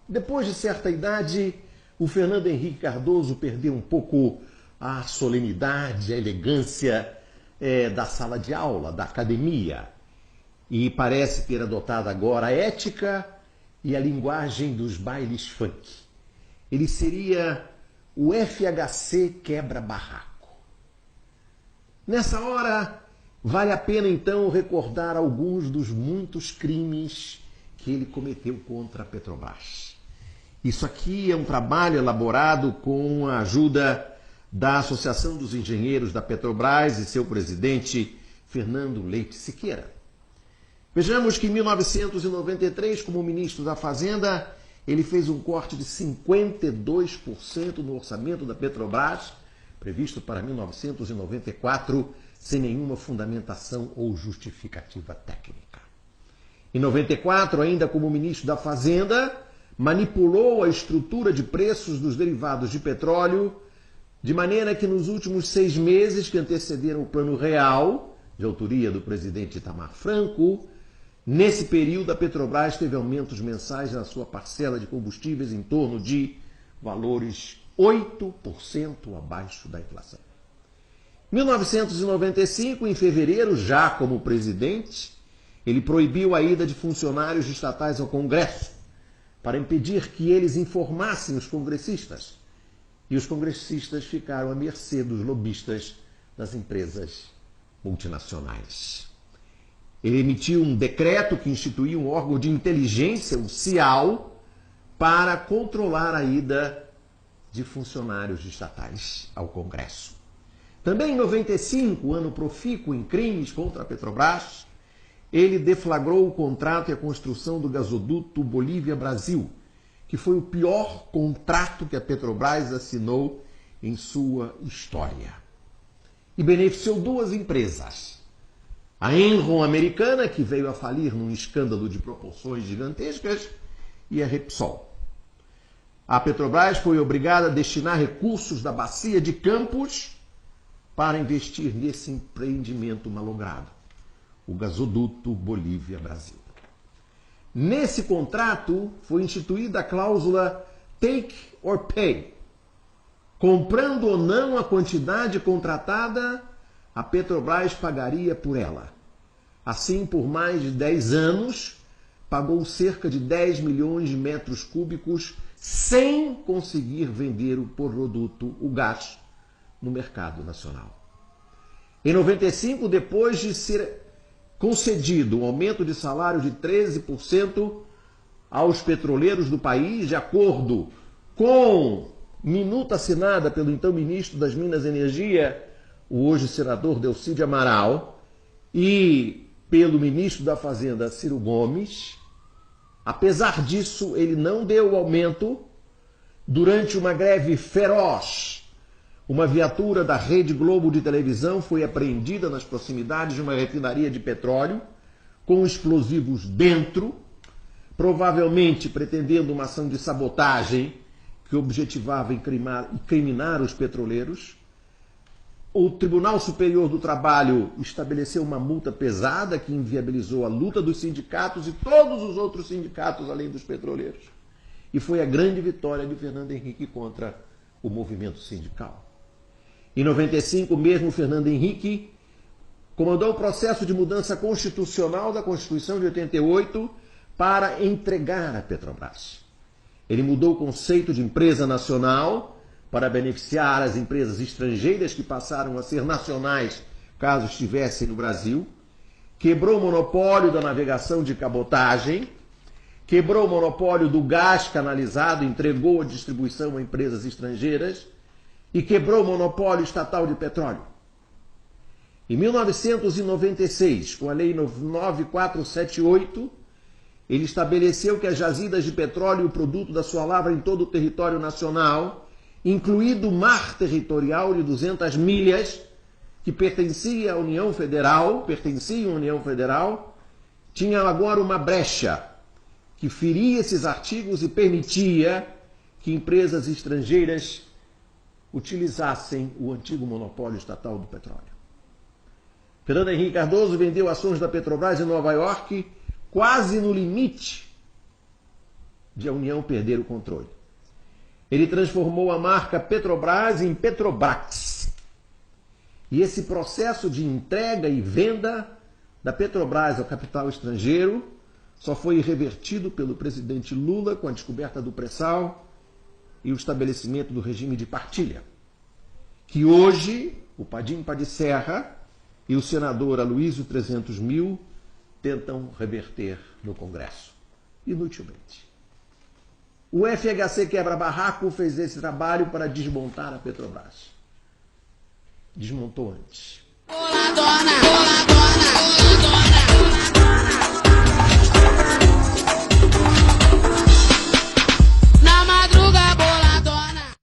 Depois de certa idade, o Fernando Henrique Cardoso perdeu um pouco a solenidade, a elegância da sala de aula, da academia. E parece ter adotado agora a ética e a linguagem dos bailes funk. Ele seria o FHC quebra-barraco. Nessa hora, vale a pena então recordar alguns dos muitos crimes que ele cometeu contra a Petrobras. Isso aqui é um trabalho elaborado com a ajuda da Associação dos Engenheiros da Petrobras e seu presidente, Fernando Leite Siqueira. Vejamos que em 1993, como ministro da Fazenda, ele fez um corte de 52% no orçamento da Petrobras, previsto para 1994, sem nenhuma fundamentação ou justificativa técnica. Em 94, ainda como ministro da Fazenda, manipulou a estrutura de preços dos derivados de petróleo, de maneira que nos últimos 6 meses que antecederam o Plano Real, de autoria do presidente Itamar Franco, nesse período a Petrobras teve aumentos mensais na sua parcela de combustíveis em torno de valores 8% abaixo da inflação. Em 1995, em fevereiro, já como presidente, ele proibiu a ida de funcionários estatais ao Congresso para impedir que eles informassem os congressistas. E os congressistas ficaram à mercê dos lobistas das empresas multinacionais. Ele emitiu um decreto que instituiu um órgão de inteligência, o CIAL, para controlar a ida de funcionários estatais ao Congresso. Também em 95, ano profícuo em crimes contra a Petrobras, ele deflagrou o contrato e a construção do gasoduto Bolívia-Brasil, que foi o pior contrato que a Petrobras assinou em sua história. E beneficiou 2 empresas. A Enron americana, que veio a falir num escândalo de proporções gigantescas, e a Repsol. A Petrobras foi obrigada a destinar recursos da bacia de Campos para investir nesse empreendimento malogrado, o gasoduto Bolívia-Brasil. Nesse contrato foi instituída a cláusula take or pay. Comprando ou não a quantidade contratada, a Petrobras pagaria por ela. Assim, por mais de 10 anos, pagou cerca de 10 milhões de metros cúbicos sem conseguir vender o produto, o gás, no mercado nacional. Em 95, depois de ser concedido um aumento de salário de 13% aos petroleiros do país, de acordo com minuta assinada pelo então ministro das Minas e Energia, o hoje senador Delcídio Amaral, e pelo ministro da Fazenda, Ciro Gomes. Apesar disso, ele não deu o aumento. Durante uma greve feroz, uma viatura da Rede Globo de televisão foi apreendida nas proximidades de uma refinaria de petróleo, com explosivos dentro, provavelmente pretendendo uma ação de sabotagem que objetivava incriminar os petroleiros. O Tribunal Superior do Trabalho estabeleceu uma multa pesada que inviabilizou a luta dos sindicatos e todos os outros sindicatos, além dos petroleiros. E foi a grande vitória de Fernando Henrique contra o movimento sindical. Em 95, mesmo Fernando Henrique comandou o processo de mudança constitucional da Constituição de 88 para entregar a Petrobras. Ele mudou o conceito de empresa nacional para beneficiar as empresas estrangeiras que passaram a ser nacionais caso estivessem no Brasil, quebrou o monopólio da navegação de cabotagem, quebrou o monopólio do gás canalizado, entregou a distribuição a empresas estrangeiras e quebrou o monopólio estatal de petróleo. Em 1996, com a Lei 9478, ele estabeleceu que as jazidas de petróleo e o produto da sua lavra em todo o território nacional, incluído o mar territorial de 200 milhas, que pertenciam à União Federal, tinha agora uma brecha que feria esses artigos e permitia que empresas estrangeiras utilizassem o antigo monopólio estatal do petróleo. Fernando Henrique Cardoso vendeu ações da Petrobras em Nova York quase no limite de a União perder o controle. Ele transformou a marca Petrobras em Petrobrax. E esse processo de entrega e venda da Petrobras ao capital estrangeiro só foi revertido pelo presidente Lula com a descoberta do pré-sal e o estabelecimento do regime de partilha, que hoje o Padim Padisserra e o senador Aloysio 300.000 tentam reverter no Congresso, inutilmente. O FHC Quebra-Barraco fez esse trabalho para desmontar a Petrobras. Desmontou antes.